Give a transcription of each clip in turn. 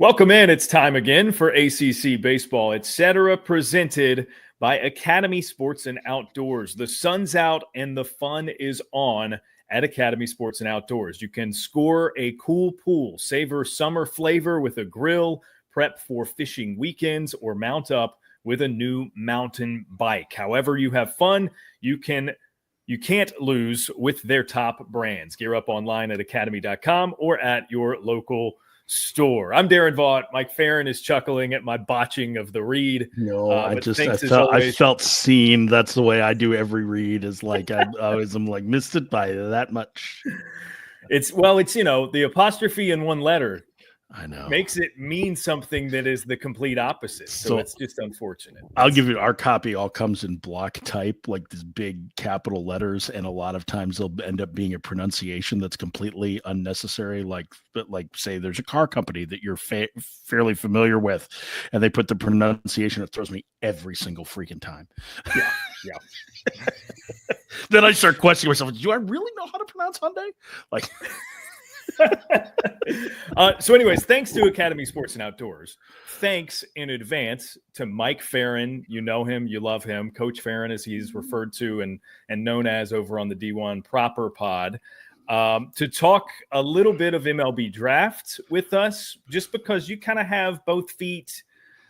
Welcome in. It's time again for ACC Baseball Etc. presented by Academy Sports and Outdoors. The sun's out and the fun is on at Academy Sports and Outdoors. You can score a cool pool, savor summer flavor with a grill, prep for fishing weekends, or mount up with a new mountain bike. However you have fun, you can't lose with their top brands. Gear up online at academy.com or at your local store. I'm Daron Vaught. Mike Ferrin is chuckling at my botching of the read. No, I felt seen. That's the way I do every read. Is like I'm like missed it by that much. It's the apostrophe in one letter. I know makes it mean something that is the complete opposite. So it's just unfortunate. I'll give you our copy. All comes in block type, like these big capital letters, and a lot of times they'll end up being a pronunciation that's completely unnecessary. Like say there's a car company that you're fairly familiar with, and they put the pronunciation. It throws me every single freaking time. Yeah. Then I start questioning myself. Do I really know how to pronounce Hyundai? Like. So anyways, thanks to Academy Sports and Outdoors. Thanks in advance to Mike Ferrin. You know him, you love him. Coach Ferrin, as he's referred to and known as over on the D1 Proper Pod, to talk a little bit of MLB Draft with us, just because you kind of have both feet.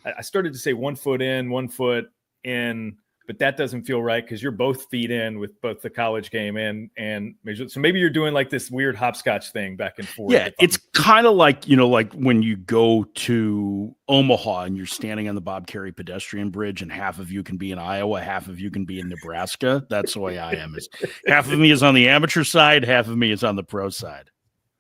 I started to say 1 foot in, 1 foot in, but that doesn't feel right because you're both feet in with both the college game and major. So maybe you're doing like this weird hopscotch thing back and forth. Yeah, it's kind of like, like when you go to Omaha and you're standing on the Bob Carey pedestrian bridge and half of you can be in Iowa, half of you can be in Nebraska. That's the way I am. Is half of me is on the amateur side, half of me is on the pro side.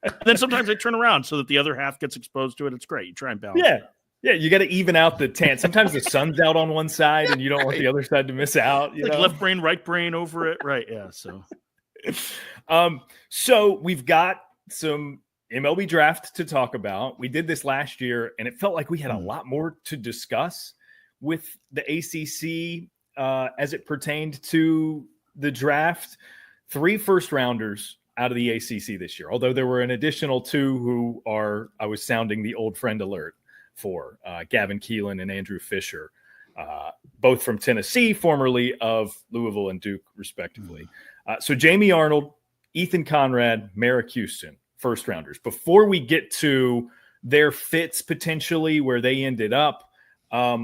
And then sometimes I turn around so that the other half gets exposed to it. It's great. You try and balance it. Yeah, you got to even out the tan. Sometimes the sun's out on one side and you don't want the other side to miss out. You know? Left brain, right brain over it. Right, yeah, so. So we've got some MLB Draft to talk about. We did this last year, and it felt like we had a lot more to discuss with the ACC as it pertained to the draft. 3 first-rounders out of the ACC this year, although there were an additional 2 who I was sounding the old friend alert for, Gavin Keelan and Andrew Fisher, both from Tennessee, formerly of Louisville and Duke, respectively. So Jamie Arnold, Ethan Conrad, Marek Houston, first rounders. Before we get to their fits potentially where they ended up, I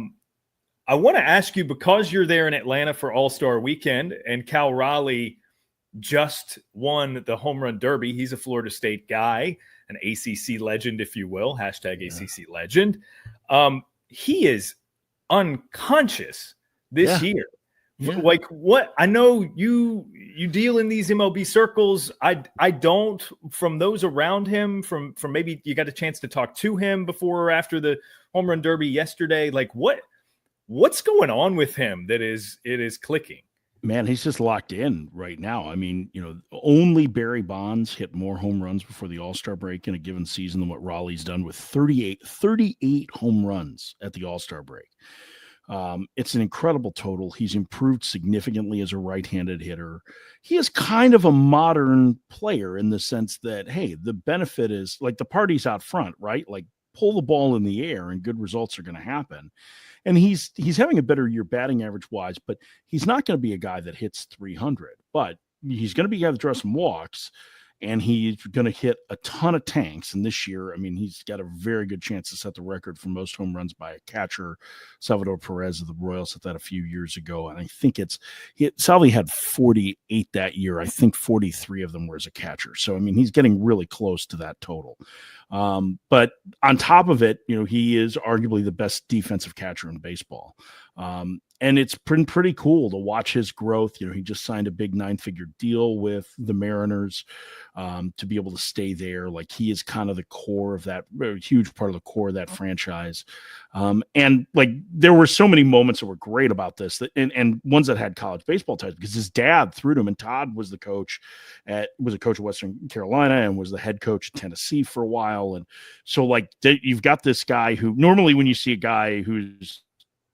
want to ask you, because you're there in Atlanta for All-Star Weekend and Cal Raleigh just won the Home Run Derby. He's a Florida State guy, an ACC legend, if you will, hashtag ACC legend. He is unconscious this year. Yeah. Like, what? I know you deal in these MLB circles. I don't. From those around him, from maybe you got a chance to talk to him before or after the Home Run Derby yesterday. Like, what's going on with him that it is clicking? Man, he's just locked in right now. I mean, only Barry Bonds hit more home runs before the All-Star break in a given season than what Raleigh's done with 38 home runs at the All-Star break. It's an incredible total. He's improved significantly as a right-handed hitter. He is kind of a modern player in the sense that, hey, the benefit is like the party's out front, right? Like, pull the ball in the air and good results are going to happen. And he's having a better year batting average wise, but he's not going to be a guy that hits 300, but he's going to be a guy that draws some walks, and he's going to hit a ton of tanks. And this year, I mean, he's got a very good chance to set the record for most home runs by a catcher. Salvador Perez of the Royals set that a few years ago. And I think Salvi had 48 that year. I think 43 of them were as a catcher. So, I mean, he's getting really close to that total. But on top of it, he is arguably the best defensive catcher in baseball. And it's been pretty cool to watch his growth. He just signed a big 9-figure deal with the Mariners to be able to stay there. Like, he is kind of the core of that, a huge part of the core of that franchise. And like, there were so many moments that were great about this and ones that had college baseball ties, because his dad threw to him, and Todd was a coach at Western Carolina and was the head coach at Tennessee for a while. And so like, you've got this guy who normally when you see a guy who's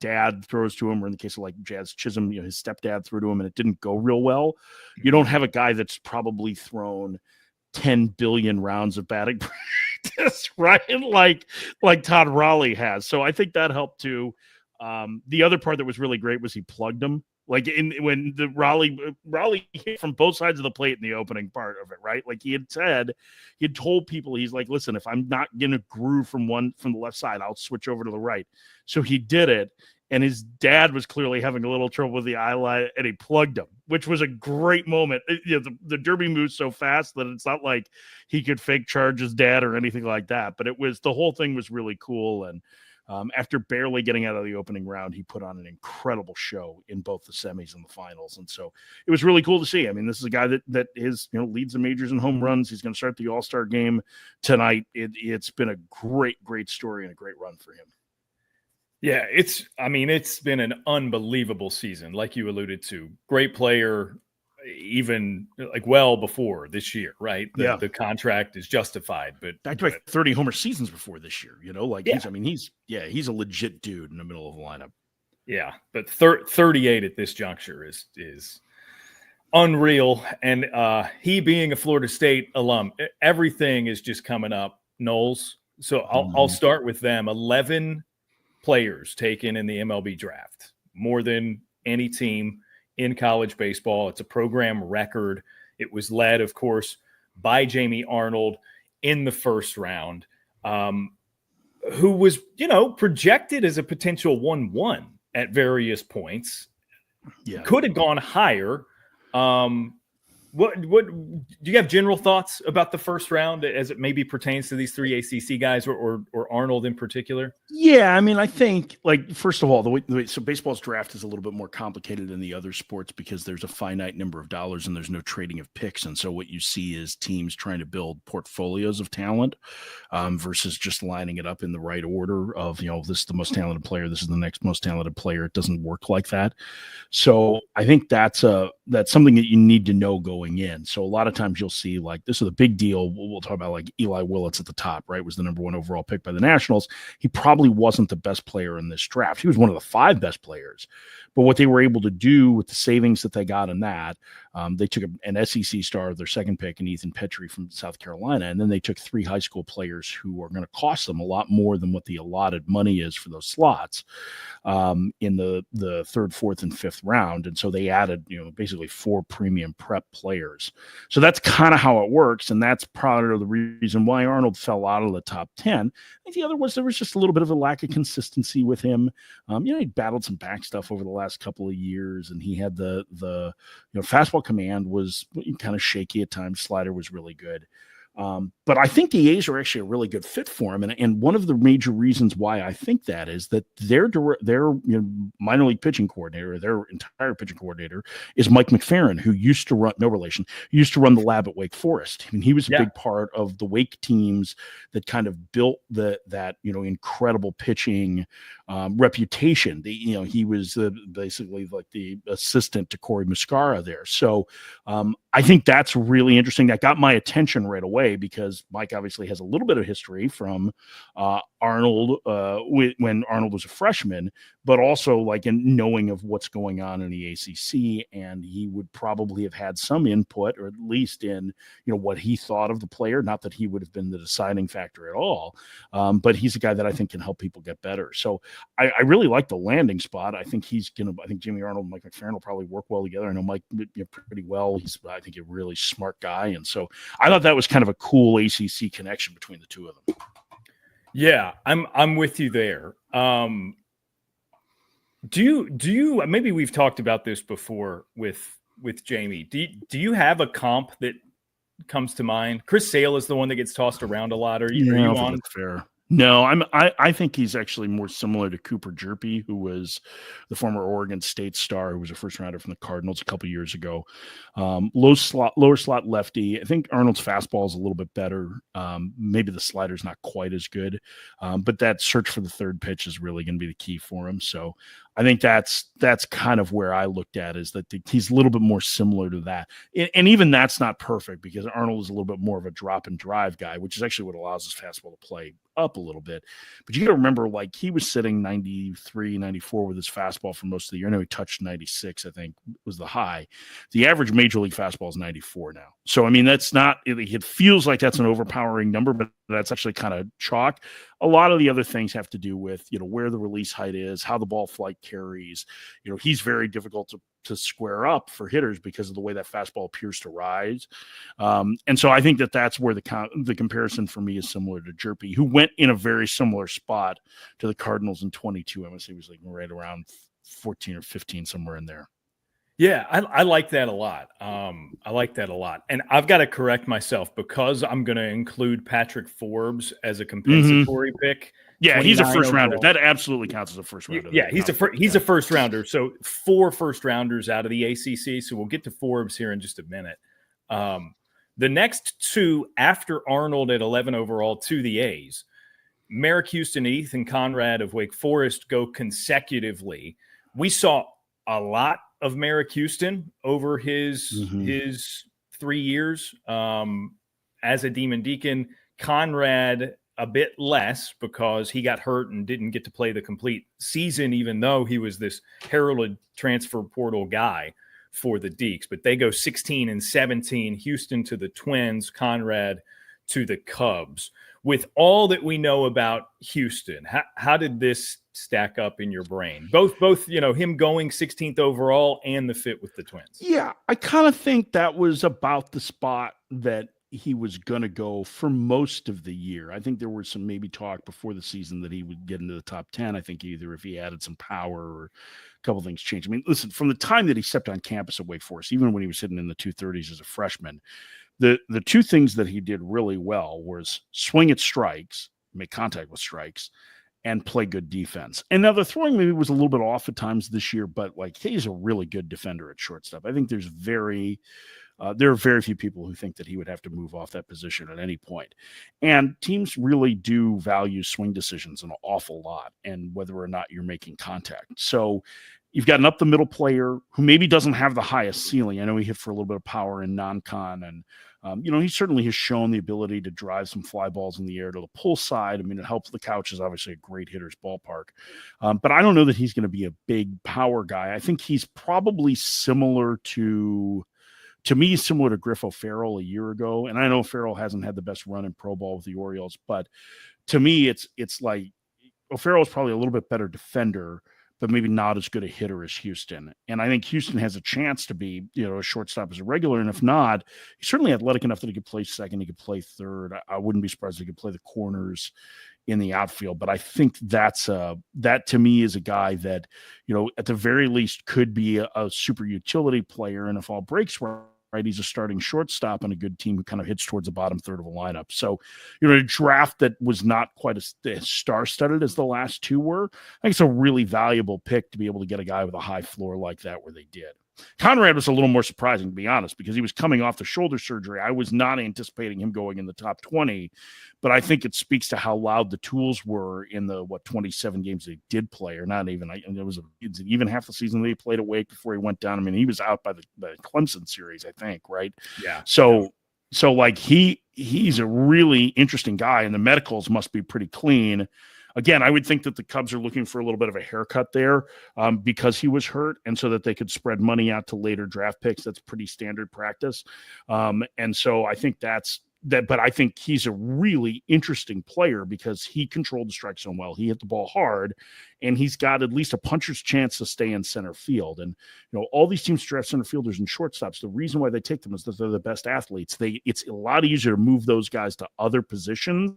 dad throws to him, or in the case of like Jazz Chisholm, his stepdad threw to him and it didn't go real well. You don't have a guy that's probably thrown 10 billion rounds of batting practice, right? Like Todd Raleigh has. So I think that helped too. The other part that was really great was he plugged him. Like when the Raleigh hit from both sides of the plate in the opening part of it, right? Like he had told people, he's like, listen, if I'm not gonna groove from the left side, I'll switch over to the right. So he did it, and his dad was clearly having a little trouble with the eye line, and he plugged him, which was a great moment. The Derby moves so fast that it's not like he could fake charge his dad or anything like that. But the whole thing was really cool. And after barely getting out of the opening round, he put on an incredible show in both the semis and the finals. And so it was really cool to see. I mean, this is a guy that is, leads the majors in home runs. He's going to start the All-Star game tonight. It's been a great story and a great run for him. Yeah, it's been an unbelievable season, like you alluded to. Great player, even like well before this year, right? The contract is justified, but back to 30 homer seasons before this year, he's a legit dude in the middle of the lineup. Yeah, but 38 at this juncture is unreal. And he being a Florida State alum, everything is just coming up, Knowles. So I'll start with them. 11 players taken in the MLB draft, more than any team in college baseball. It's a program record. It was led, of course, by Jamie Arnold in the first round, who was, projected as a potential 1-1 at various points. Yeah, could have gone higher. What do you have general thoughts about the first round as it maybe pertains to these three ACC guys or Arnold in particular? Yeah, I mean, I think, first of all, the way so baseball's draft is a little bit more complicated than the other sports because there's a finite number of dollars and there's no trading of picks. And so what you see is teams trying to build portfolios of talent versus just lining it up in the right order of, this is the most talented player, this is the next most talented player. It doesn't work like that. So I think that's something that you need to know going in. So a lot of times you'll see this is a big deal. We'll talk about Eli Willits at the top, right? Was the number 1 overall pick by the Nationals. He probably wasn't the best player in this draft. He was one of the 5 best players. But what they were able to do with the savings that they got in that, they took an SEC star, their second pick, and Ethan Petrie from South Carolina, and then they took 3 high school players who are going to cost them a lot more than what the allotted money is for those slots in the 3rd, 4th, and 5th round. And so they added, basically 4 premium prep players. So that's kind of how it works, and that's part of the reason why Arnold fell out of the top 10. I think the other was there was just a little bit of a lack of consistency with him. He battled some back stuff over the last couple of years, and he had the fastball command was kind of shaky at times. Slider was really good. But I think the A's are actually a really good fit for him. And one of the major reasons why I think that is that their minor league pitching coordinator, their entire pitching coordinator is Mike Ferrin, who used to run the lab at Wake Forest. I mean, he was a big part of the Wake teams that kind of built that incredible pitching reputation. He was basically like the assistant to Corey Muscara there. So I think that's really interesting. That got my attention right away because Mike obviously has a little bit of history from Arnold when Arnold was a freshman, but also in knowing of what's going on in the ACC, and he would probably have had some input, or at least in what he thought of the player. Not that he would have been the deciding factor at all, but he's a guy that I think can help people get better. So I really like the landing spot. I think Jimmy Arnold and Mike Ferrin will probably work well together. I know Mike pretty well. He's I think a really smart guy, and so I thought that was kind of a cool ACC connection between the two of them. Yeah, I'm with you there. Do you maybe we've talked about this before with Jamie. Do you have a comp that comes to mind? Chris Sale is the one that gets tossed around a lot. Are you on? That's fair. No, I think he's actually more similar to Cooper Jerpy, who was the former Oregon State star, who was a first rounder from the Cardinals a couple years ago. Lower slot lefty. I think Arnold's fastball is a little bit better. Maybe the slider's not quite as good, but that search for the third pitch is really going to be the key for him. So I think that's kind of where I looked at, is that he's a little bit more similar to that. And even that's not perfect because Arnold is a little bit more of a drop and drive guy, which is actually what allows his fastball to play up a little bit. But you got to remember, like, he was sitting 93, 94 with his fastball for most of the year. I know he touched 96, I think, was the high. The average major league fastball is 94 now. So, I mean, that's not – it feels like that's an overpowering number, but that's actually kind of chalk. A lot of the other things have to do with, where the release height is, how the ball flight carries. He's very difficult to square up for hitters because of the way that fastball appears to rise. And so I think that's where the comparison for me is similar to Jerpy, who went in a very similar spot to the Cardinals in 22. I must say he was like right around 14 or 15, somewhere in there. Yeah, I like that a lot. I like that a lot. And I've got to correct myself because I'm going to include Patrick Forbes as a compensatory pick. Yeah, he's a first rounder. That absolutely counts as a first rounder. Yeah, he's a first rounder. So 4 first rounders out of the ACC. So we'll get to Forbes here in just a minute. The next 2 after Arnold at 11 overall to the A's, Marek Houston and Ethan Conrad of Wake Forest go consecutively. We saw a lot of Marek Houston over his 3 years as a Demon Deacon. Conrad a bit less because he got hurt and didn't get to play the complete season, even though he was this heralded transfer portal guy for the Deeks. But they go 16 and 17, Houston to the Twins, Conrad to the Cubs. With all that we know about Houston, how did this stack up in your brain? Both, him going 16th overall and the fit with the Twins. Yeah, I kind of think that was about the spot that he was going to go for most of the year. I think there was some maybe talk before the season that he would get into the top 10. I think either if he added some power or a couple things changed. I mean, listen, from the time that he stepped on campus at Wake Forest, even when he was hitting in the 230s as a freshman, the 2 things that he did really well was swing at strikes, make contact with strikes, and play good defense. And now the throwing maybe was a little bit off at times this year, but like he's a really good defender at shortstop. I think there are very few people who think that he would have to move off that position at any point. And teams really do value swing decisions an awful lot and whether or not you're making contact. So you've got an up-the-middle player who maybe doesn't have the highest ceiling. I know he hit for a little bit of power in non-con, and he certainly has shown the ability to drive some fly balls in the air to the pull side. I mean, it helps. The Couch is obviously a great hitter's ballpark. But I don't know that he's going to be a big power guy. I think he's probably similar to Griff O'Farrell a year ago. And I know Farrell hasn't had the best run in pro ball with the Orioles, but to me, it's like O'Farrell is probably a little bit better defender, but maybe not as good a hitter as Houston. And I think Houston has a chance to be, a shortstop as a regular. And if not, he's certainly athletic enough that he could play second, he could play third. I wouldn't be surprised if he could play the corners in the outfield. But I think that to me is a guy that, at the very least could be a super utility player. And if all breaks right, he's a starting shortstop on a good team who kind of hits towards the bottom third of a lineup. So, a draft that was not quite as star-studded as the last 2 were, I think it's a really valuable pick to be able to get a guy with a high floor like that where they did. Conrad was a little more surprising, to be honest, because he was coming off the shoulder surgery. I was not anticipating him going in the top 20, but I think it speaks to how loud the tools were in the 27 games they did play, or not even. It was even half the season that he played at Wake before he went down. I mean, he was out by the Clemson series, I think, right? Yeah. So like he's a really interesting guy, and the medicals must be pretty clean. Again, I would think that the Cubs are looking for a little bit of a haircut there because he was hurt, and so that they could spread money out to later draft picks. That's pretty standard practice. And so I think that's that. But I think he's a really interesting player because he controlled the strike zone well. He hit the ball hard, and he's got at least a puncher's chance to stay in center field. And, all these teams draft center fielders and shortstops. The reason why they take them is that they're the best athletes. It's a lot easier to move those guys to other positions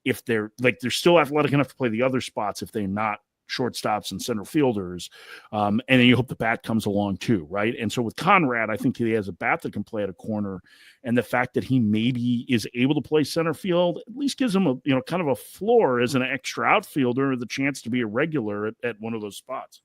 if they're still athletic enough to play the other spots if they're not shortstops and center fielders. And then you hope the bat comes along too, right? And so with Conrad, I think he has a bat that can play at a corner, and the fact that he maybe is able to play center field at least gives him a kind of a floor as an extra outfielder, the chance to be a regular at one of those spots.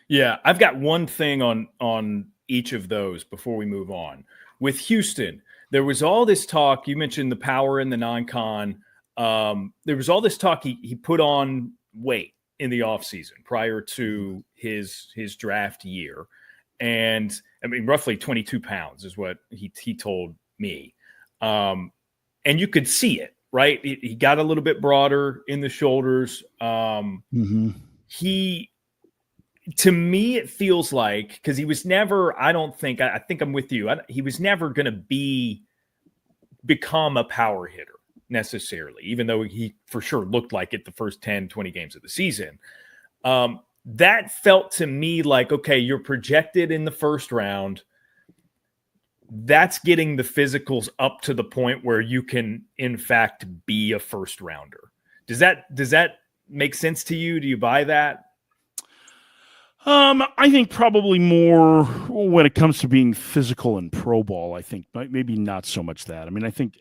Yeah, I've got one thing on each of those before we move on. With Houston, there was all this talk. You mentioned the power in the non-con. There was all this talk. He put on weight in the offseason prior to his draft year. And I mean, roughly 22 pounds is what he told me. And you could see it. right? He got a little bit broader in the shoulders. To me, it feels like, because he was never, I think I'm with you. He was never going to become a power hitter necessarily, even though he for sure looked like it the first 10, 20 games of the season. That felt to me like, okay, you're projected in the first round. That's getting the physicals up to the point where you can, in fact, be a first rounder. Does that make sense to you? Do you buy that? I think probably more when it comes to being physical in pro ball. I think maybe not so much that. I mean, I think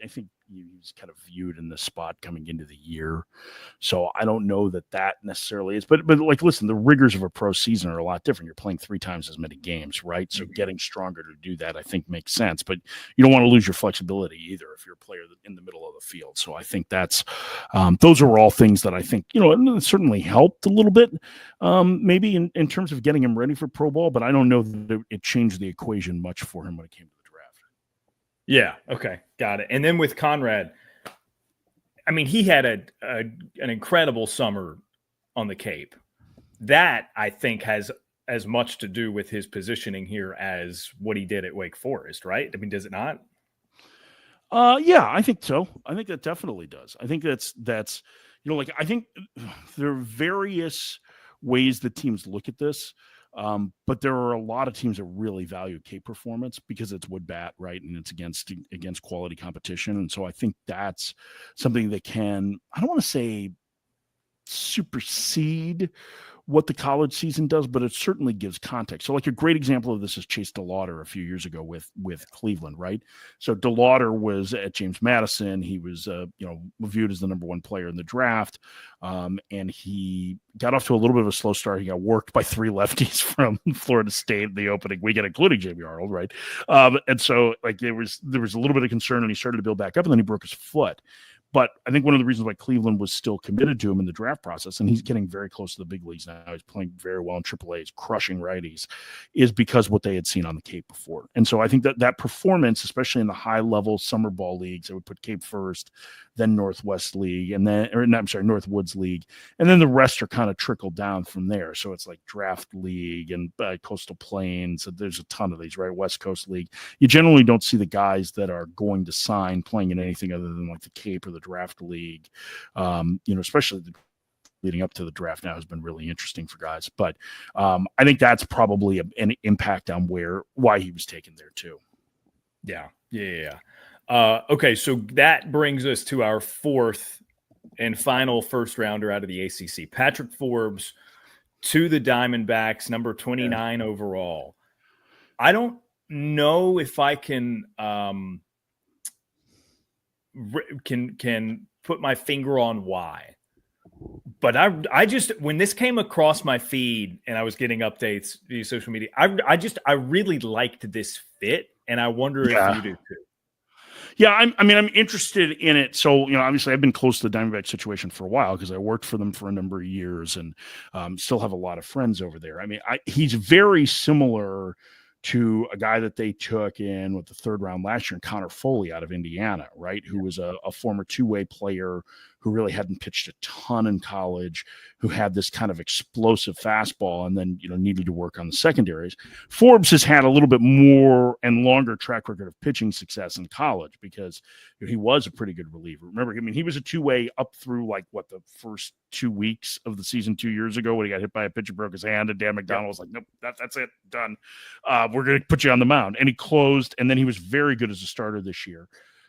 he's kind of viewed in the spot coming into the year. So I don't know that necessarily is, but like, listen, the rigors of a pro season are a lot different. You're playing 3 times as many games, right? So getting stronger to do that, I think makes sense, but you don't want to lose your flexibility either if you're a player in the middle of the field. So I think that's, those are all things that I think, it certainly helped a little bit, maybe in terms of getting him ready for pro ball, but I don't know that it changed the equation much for him when it came to the draft. Yeah. Okay. Got it. And then with Conrad, I mean, he had an incredible summer on the Cape. That, I think, has as much to do with his positioning here as what he did at Wake Forest, right? I mean, does it not? Yeah, I think so. I think that definitely does. I think that's I think there are various ways that teams look at this. But there are a lot of teams that really value Cape performance because it's wood bat, right? And it's against quality competition. And so I think that's something that can, I don't want to say supersede what the college season does, but it certainly gives context. So like a great example of this is Chase DeLauder a few years ago with Cleveland, right? So DeLauder was at James Madison. He was, viewed as the number 1 player in the draft. And he got off to a little bit of a slow start. He got worked by 3 lefties from Florida State in the opening weekend, including Jamie Arnold, right? And so like there was a little bit of concern, and he started to build back up, and then he broke his foot. But I think one of the reasons why Cleveland was still committed to him in the draft process, and he's getting very close to the big leagues now, he's playing very well in AAA, he's crushing righties, is because what they had seen on the Cape before. And so I think that performance, especially in the high-level summer ball leagues, I would put Cape first, then Northwest League, Northwoods League, and then the rest are kind of trickled down from there. So it's like Draft League and Coastal Plains. There's a ton of these, right? West Coast League. You generally don't see the guys that are going to sign playing in anything other than like the Cape or the Draft League, especially leading up to the draft now has been really interesting for guys. But I think that's probably an impact on why he was taken there too. Yeah. Okay, so that brings us to our 4th and final first rounder out of the ACC. Patrick Forbes to the Diamondbacks, number 29 overall. I don't know if I can put my finger on why. But I just, when this came across my feed and I was getting updates via social media, I really liked this fit, and I wonder if you do too. Yeah, I'm interested in it. So, obviously I've been close to the Diamondback situation for a while because I worked for them for a number of years and still have a lot of friends over there. I mean, he's very similar to a guy that they took in with the 3rd round last year, Connor Foley out of Indiana, right? Who was a former 2-way player who really hadn't pitched a ton in college, who had this kind of explosive fastball and then, needed to work on the secondaries. Forbes has had a little bit more and longer track record of pitching success in college because he was a pretty good reliever. Remember, he was a 2-way up through the first 2 weeks of the season 2 years ago when he got hit by a pitcher, broke his hand, and Dan McDonald was like, nope, that's it, done. We're going to put you on the mound. And he closed, and then he was very good as a starter this year.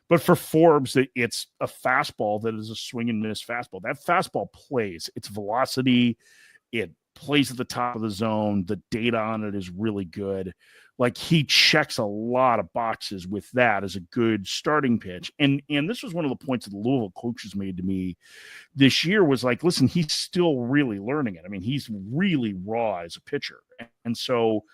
But for Forbes, it's a fastball that is a swing and miss fastball. That fastball plays. Its velocity, it plays at the top of the zone. The data on it is really good. Like, he checks a lot of boxes with that as a good starting pitch. And this was one of the points that the Louisville coaches made to me this year was like, listen, he's still really learning it. I mean, he's really raw as a pitcher. And so,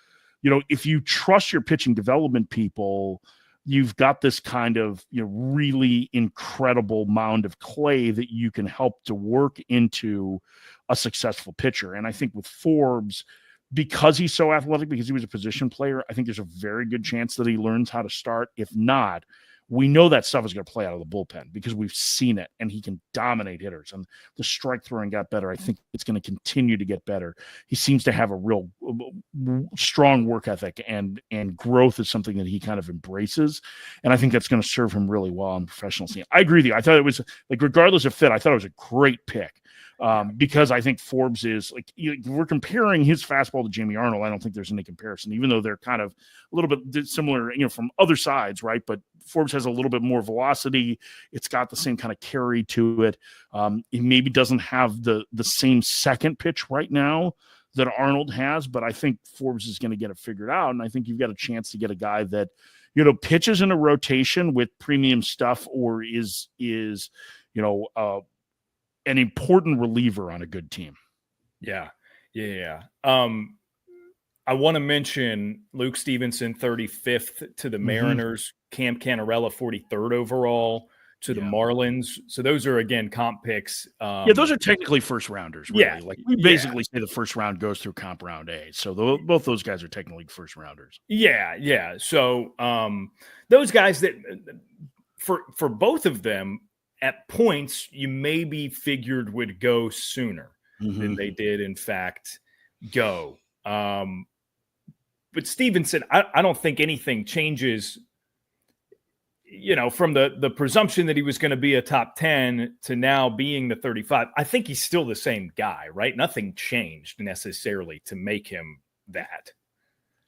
if you trust your pitching development people, you've got this kind of really incredible mound of clay that you can help to work into a successful pitcher. And I think with Forbes, because he's so athletic, because he was a position player, I think there's a very good chance that he learns how to start. If not, we know that stuff is going to play out of the bullpen because we've seen it, and he can dominate hitters, and the strike throwing got better. I think it's going to continue to get better. He seems to have a real strong work ethic, and growth is something that he kind of embraces. And I think that's going to serve him really well on the professional scene. I agree with you. I thought it was like, regardless of fit, I thought it was a great pick. Because I think Forbes is like, we're comparing his fastball to Jamie Arnold. I don't think there's any comparison, even though they're kind of a little bit similar, from other sides, right? But Forbes has a little bit more velocity. It's got the same kind of carry to it. It maybe doesn't have the same second pitch right now that Arnold has, but I think Forbes is going to get it figured out. And I think you've got a chance to get a guy that, pitches in a rotation with premium stuff, or is an important reliever on a good team. Yeah. I want to mention Luke Stevenson, 35th to the Mariners, Cam Cannarella, 43rd overall to the Marlins. So those are, again, comp picks. Those are technically first rounders. Really. Yeah. Like, we basically say the first round goes through comp round A. So both those guys are technically first rounders. Yeah. So those guys that for both of them, at points, you maybe figured would go sooner than they did, in fact, go. But Stevenson, I don't think anything changes, from the presumption that he was going to be a top 10 to now being the 35. I think he's still the same guy, right? Nothing changed necessarily to make him that.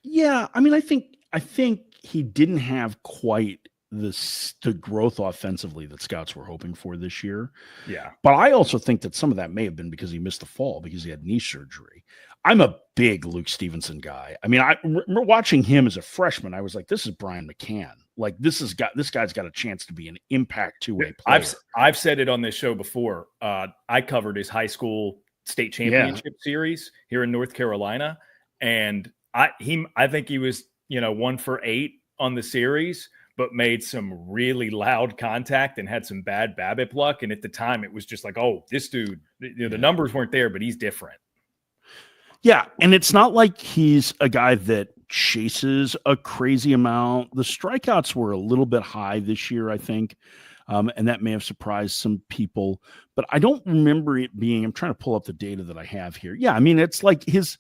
Yeah, I mean, I think he didn't have quite the growth offensively that scouts were hoping for this year. Yeah. But I also think that some of that may have been because he missed the fall because he had knee surgery. I'm a big Luke Stevenson guy. I mean, I remember watching him as a freshman. I was like, this is Brian McCann. Like, this guy's got a chance to be an impact two-way player. I've said it on this show before. I covered his high school state championship series here in North Carolina. And I think he was, 1 for 8 on the series, but made some really loud contact and had some bad BABIP luck. And at the time, it was just like, oh, this dude, the numbers weren't there, but he's different. Yeah, and it's not like he's a guy that chases a crazy amount. The strikeouts were a little bit high this year, I think, and that may have surprised some people. But I don't remember it being – I'm trying to pull up the data that I have here. Yeah, I mean, it's like his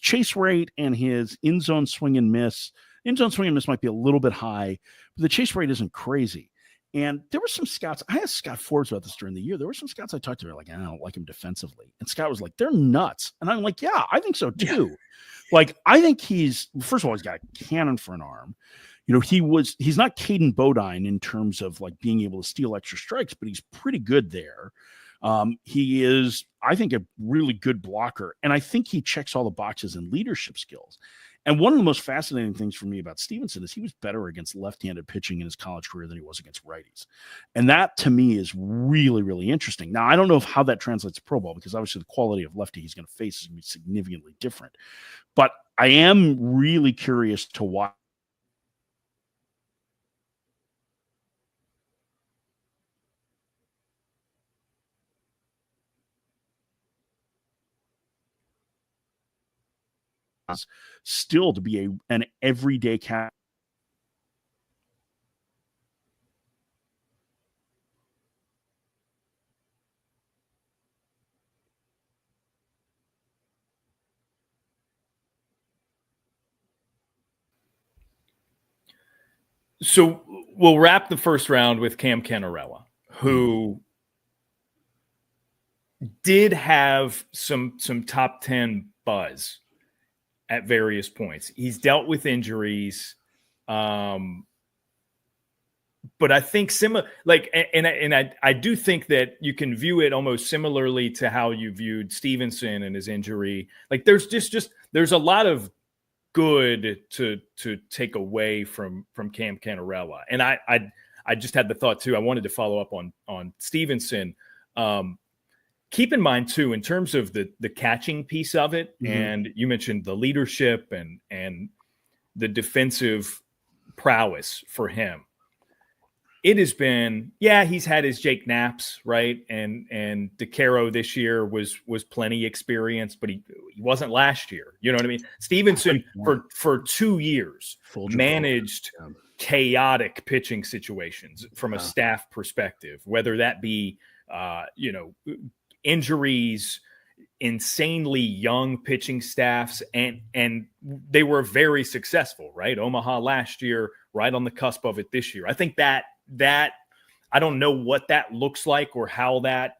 chase rate and his in-zone swing and miss – in-zone swing and miss might be a little bit high, but the chase rate isn't crazy. And there were some scouts. I asked Scott Forbes about this during the year. There were some scouts I talked to. Like, I don't like him defensively. And Scott was like, they're nuts. And I'm like, yeah, I think so too. Yeah. Like, I think first of all, he's got a cannon for an arm. He's not Caden Bodine in terms of like being able to steal extra strikes, but he's pretty good there. He is, I think, a really good blocker. And I think he checks all the boxes in leadership skills. And one of the most fascinating things for me about Stevenson is he was better against left-handed pitching in his college career than he was against righties. And that, to me, is really, really interesting. Now, I don't know how that translates to pro ball because obviously the quality of lefty he's going to face is going to be significantly different. But I am really curious to watch still to be an everyday cat. So we'll wrap the first round with Cam Cannarella, who did have some top 10 buzz at various points. He's dealt with injuries. But I think I do think that you can view it almost similarly to how you viewed Stevenson and his injury. Like there's there's a lot of good to take away from Cam Cannarella. And I just had the thought too. I wanted to follow up on Stevenson. Keep in mind too, in terms of the catching piece of it, and you mentioned the leadership and the defensive prowess for him. It has been, he's had his Jake Knaps, right? And DeCaro this year was plenty experienced, but he wasn't last year. You know what I mean? Stevenson for 2 years managed chaotic pitching situations from a staff perspective, whether that be, injuries, insanely young pitching staffs, and they were very successful, right? Omaha last year, right on the cusp of it this year. I think that I don't know what that looks like or how that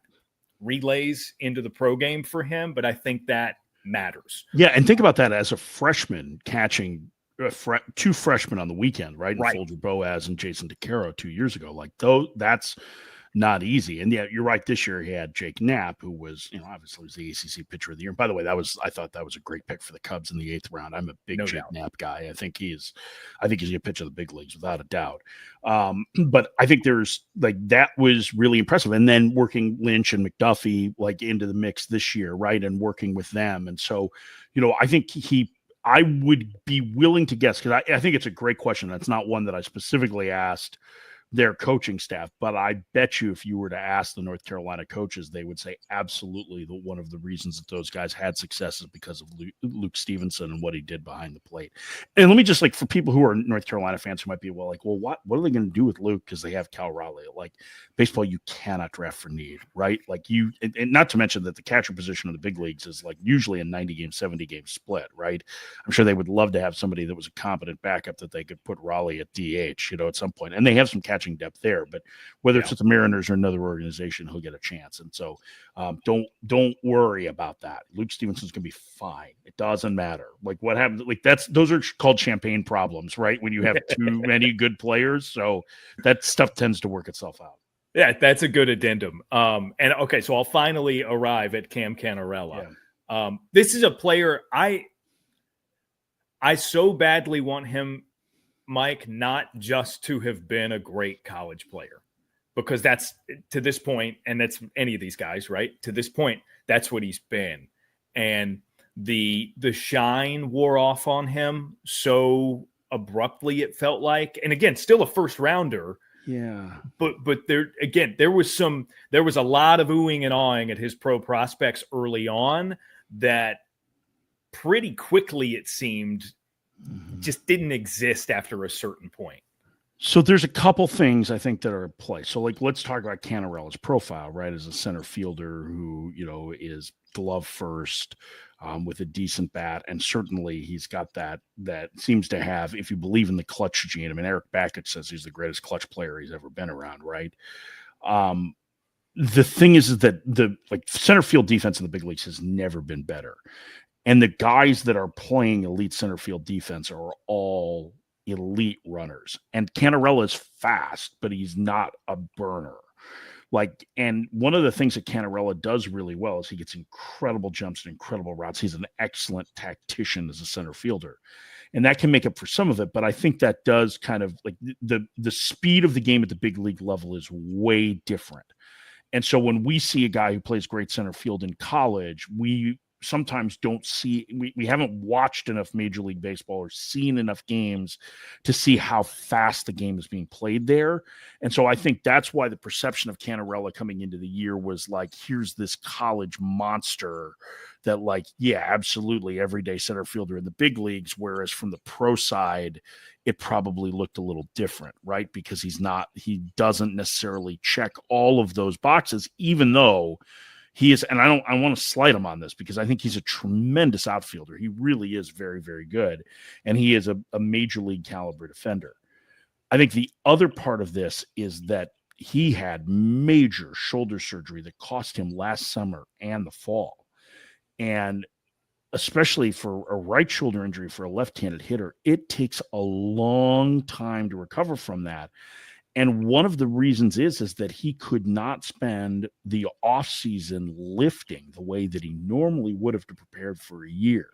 relays into the pro game for him, but I think that matters. Yeah, and think about that as a freshman catching two freshmen on the weekend, right? And Folger Boaz and Jason DeCaro 2 years ago. Like, that's not easy. And yeah, you're right. This year he had Jake Knapp, who was, obviously was the ACC pitcher of the year. And by the way, I thought that was a great pick for the Cubs in the 8th round. I'm a big Jake Knapp guy. I think he's going to pitch in the big leagues without a doubt. But I think that was really impressive. And then working Lynch and McDuffie into the mix this year, right? And working with them. And so, I think I would be willing to guess, because I think it's a great question. That's not one that I specifically asked their coaching staff, but I bet you if you were to ask the North Carolina coaches, they would say absolutely that one of the reasons that those guys had success is because of Luke Stevenson and what he did behind the plate. And let me just, for people who are North Carolina fans who might be what are they going to do with Luke because they have Cal Raleigh? Baseball, you cannot draft for need, right? And not to mention that the catcher position in the big leagues is usually a 90-game, 70-game split, right? I'm sure they would love to have somebody that was a competent backup that they could put Raleigh at DH, at some point. And they have some catching depth there, but whether it's with the Mariners or another organization, he'll get a chance. And so don't worry about that. Luke Stevenson's going to be fine. It doesn't matter. What happens, those are called champagne problems, right? When you have too many good players. So that stuff tends to work itself out. Yeah, that's a good addendum. And okay, so I'll finally arrive at Cam Cannarella. Yeah. This is a player I so badly want him, Mike, not just to have been a great college player, because that's, to this point, and that's any of these guys, right? To this point, that's what he's been. And the shine wore off on him so abruptly, it felt like. And again, still a first rounder. Yeah. But there was a lot of oohing and awing at his pro prospects early on that pretty quickly, it seemed, just didn't exist after a certain point. So there's a couple things I think that are at play. So let's talk about Cannarella's profile, right? As a center fielder who, is glove first, with a decent bat. And certainly he's got that seems to have, if you believe in the clutch gene, Eric Backett says he's the greatest clutch player he's ever been around, right? The thing is that the center field defense in the big leagues has never been better. And the guys that are playing elite center field defense are all elite runners. And Cannarella is fast, but he's not a burner. And one of the things that Cannarella does really well is he gets incredible jumps and incredible routes. He's an excellent tactician as a center fielder. And that can make up for some of it. But I think that does kind of the speed of the game at the big league level is way different. And so when we see a guy who plays great center field in college, we sometimes don't see, we haven't watched enough Major League Baseball or seen enough games to see how fast the game is being played there. And so I think that's why the perception of Cannarella coming into the year was here's this college monster that absolutely everyday center fielder in the big leagues. Whereas from the pro side, it probably looked a little different, right? Because he doesn't necessarily check all of those boxes, even though he is, and I want to slight him on this because I think he's a tremendous outfielder. He really is very, very good. And he is a major league caliber defender. I think the other part of this is that he had major shoulder surgery that cost him last summer and the fall. And especially for a right shoulder injury for a left-handed hitter, it takes a long time to recover from that. And one of the reasons is that he could not spend the off season lifting the way that he normally would have to prepare for a year.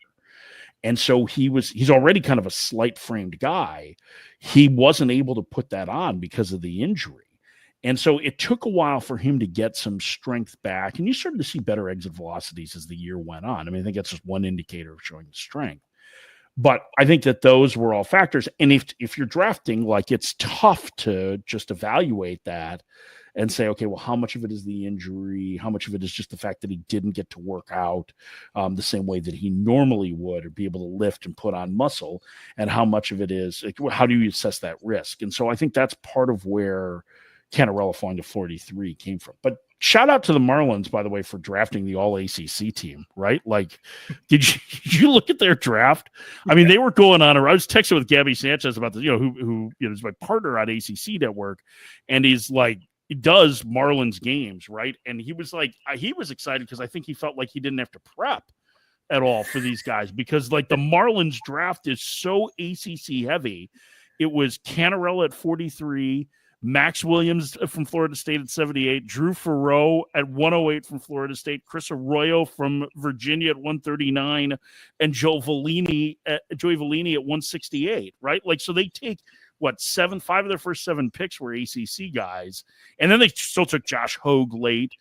And so he's already kind of a slight framed guy. He wasn't able to put that on because of the injury. And so it took a while for him to get some strength back. And you started to see better exit velocities as the year went on. I think that's just one indicator of showing the strength. But I think that those were all factors. And if you're drafting, it's tough to just evaluate that and say, okay, well, how much of it is the injury? How much of it is just the fact that he didn't get to work out the same way that he normally would, or be able to lift and put on muscle? And how much of it is, like, how do you assess that risk? And so I think that's part of where Cannarella falling to 43 came from. But shout out to the Marlins, by the way, for drafting the all ACC team, right? Like, did you look at their draft? I mean, they were going on, or I was texting with Gabby Sanchez about this, who is my partner on ACC Network. And he's like, he does Marlins games, right? And he was like, he was excited because I think he felt like he didn't have to prep at all for these guys, because like the Marlins draft is so ACC heavy. It was Cannarella at 43, Max Williams from Florida State at 78, Drew Farrow at 108 from Florida State, Chris Arroyo from Virginia at 139, and Joey Vellini at 168, right? Like, so they take five of their first 7 picks were ACC guys, and then they still took Josh Hogue late.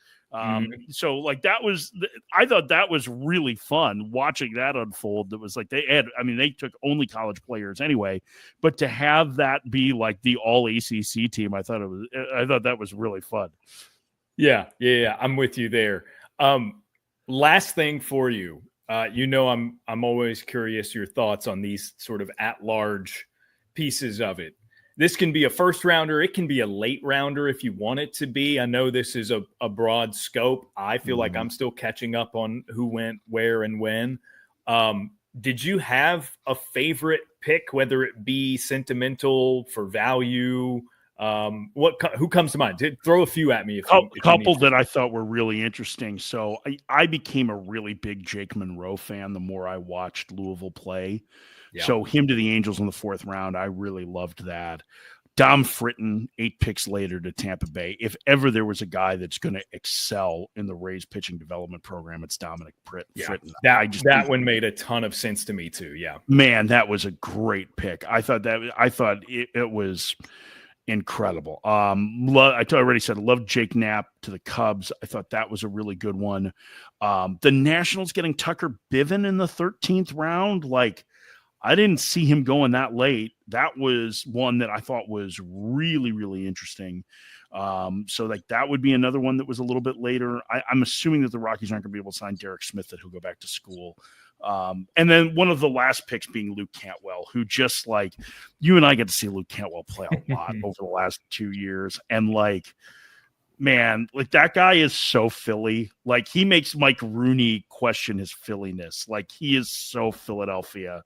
So like I thought that was really fun watching that unfold. That was like they took only college players anyway, but to have that be like the all ACC team, I thought that was really fun. Yeah. I'm with you there. Last thing for you, I'm always curious your thoughts on these sort of at-large pieces of it. This can be a first rounder. It can be a late rounder if you want it to be. I know this is a broad scope. I feel like I'm still catching up on who went where and when. Did you have a favorite pick, whether it be sentimental, for value? Who comes to mind? Throw a few at me. A couple that I thought were really interesting. So I became a really big Jake Monroe fan the more I watched Louisville play. Yeah. So him to the Angels in the 4th round, I really loved that. Dom Fritton, 8 picks later to Tampa Bay. If ever there was a guy that's going to excel in the Rays pitching development program, it's Dominic Fritton. That one made a ton of sense to me too. Yeah, man, that was a great pick. I thought it was incredible. I already said I loved Jake Knapp to the Cubs. I thought that was a really good one. The Nationals getting Tucker Biven in the 13th round, like, I didn't see him going that late. That was one that I thought was really, really interesting. So like that would be another one that was a little bit later. I'm assuming that the Rockies aren't going to be able to sign Derek Smith, that he'll go back to school. And then one of the last picks being Luke Cantwell, who just like you and I get to see Luke Cantwell play a lot over the last 2 years. And like, man, like that guy is so Philly. Like he makes Mike Rooney question his Philliness. Like he is so Philadelphia.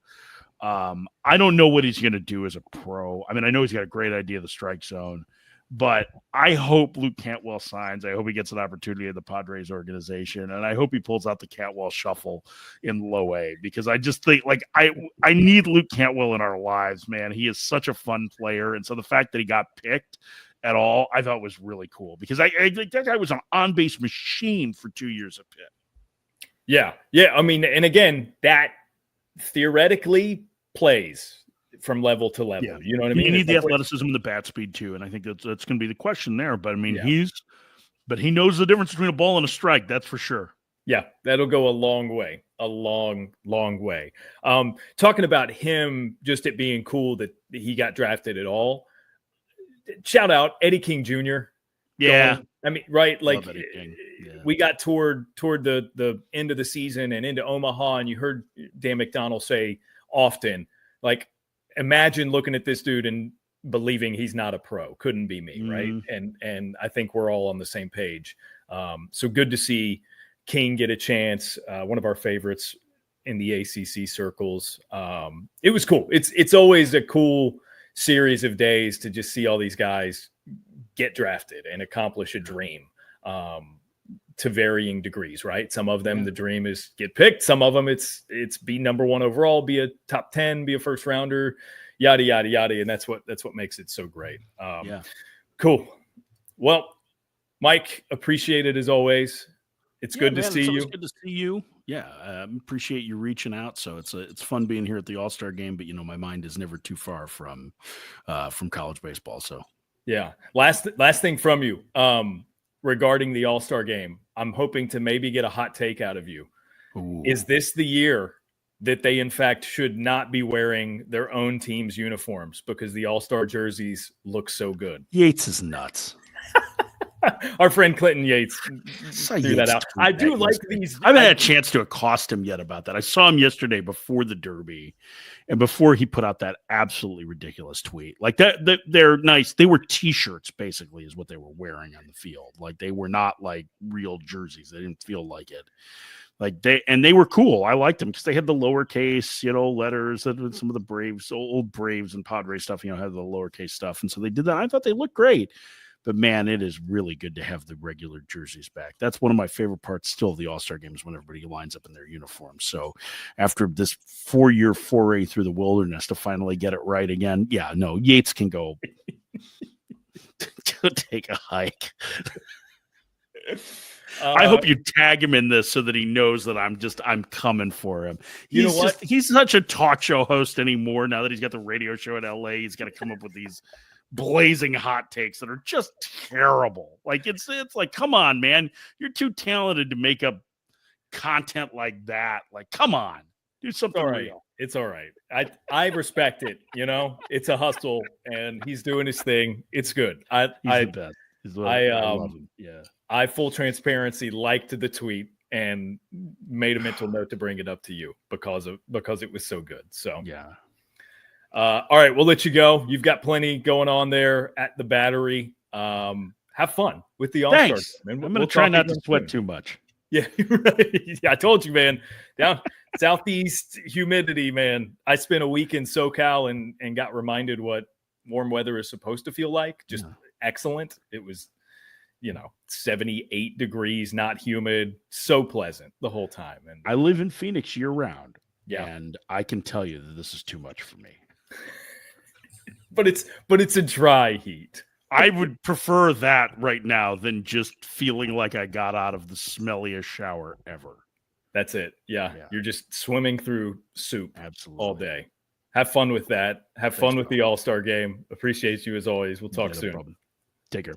I don't know what he's going to do as a pro. I mean, I know he's got a great idea of the strike zone, but I hope Luke Cantwell signs. I hope he gets an opportunity in the Padres organization, and I hope he pulls out the Cantwell shuffle in low A, because I just think like I need Luke Cantwell in our lives, man. He is such a fun player. And so the fact that he got picked at all, I thought was really cool, because I think that guy was an on-base machine for 2 years at Pitt. Yeah. I mean, and again, that theoretically plays from level to level. Yeah. You know what I mean? You need the athleticism and the bat speed too. And I think that's going to be the question there. But I mean, he knows the difference between a ball and a strike. That's for sure. Yeah. That'll go a long way, a long, long way. Talking about him, just it being cool that he got drafted at all. Shout out Eddie King Jr. Yeah. I mean, right. Like we got toward the end of the season and into Omaha, and you heard Dan McDonnell say often, like, imagine looking at this dude and believing he's not a pro. Couldn't be me. Right. And I think we're all on the same page. So good to see King get a chance. One of our favorites in the ACC circles. It was cool. It's always a cool series of days to just see all these guys get drafted and accomplish a dream to varying degrees, right? Some of them, the dream is get picked. Some of them it's be number 1 overall, be a top 10, be a first rounder, yada, yada, yada. And that's what makes it so great. Cool. Well, Mike, appreciate it as always. It's good to see you. Good to see you. Yeah. Appreciate you reaching out. So it's fun being here at the All-Star game, but my mind is never too far from college baseball. So yeah. Last thing from you, regarding the All-Star game, I'm hoping to maybe get a hot take out of you. Ooh. Is this the year that they, in fact, should not be wearing their own team's uniforms because the All-Star jerseys look so good? Yates is nuts. Our friend Clinton Yates threw that out. I do like these. I haven't had a chance to accost him yet about that. I saw him yesterday before the Derby and before he put out that absolutely ridiculous tweet. Like they're nice. They were T-shirts, basically, is what they were wearing on the field. Like they were not like real jerseys. They didn't feel like it. Like they were cool. I liked them because they had the lowercase, letters that some of the Braves, old Braves and Padres stuff, had the lowercase stuff. And so they did that. I thought they looked great. But, man, it is really good to have the regular jerseys back. That's one of my favorite parts still of the All-Star games when everybody lines up in their uniforms. So after this 4-year foray through the wilderness to finally get it right again, Yates can go to take a hike. I hope you tag him in this so that he knows that I'm coming for him. He's such a talk show host anymore now that he's got the radio show in LA. He's got to come up with these blazing hot takes that are just terrible. Like it's like, come on, man, you're too talented to make up content like that. Like, come on, do something real. It's all right. I respect it. It's a hustle, and he's doing his thing. It's good. He's the best. I love him. Yeah. I full transparency liked the tweet and made a mental note to bring it up to you because it was so good. So yeah. All right, we'll let you go. You've got plenty going on there at the Battery. Have fun with the All-Star. I'm going to try not to sweat too much. Yeah, right. Yeah, I told you, man. Down southeast humidity, man. I spent a week in SoCal and got reminded what warm weather is supposed to feel like. Just excellent. It was, 78 degrees, not humid, so pleasant the whole time. And I live in Phoenix year round. Yeah, and I can tell you that this is too much for me. But it's a dry heat. I would prefer that right now than just feeling like I got out of the smelliest shower ever. That's it. Yeah. You're just swimming through soup absolutely all day. Have fun with that. Have fun with the All-Star game. Appreciate you as always. We'll talk soon. No problem. Take care.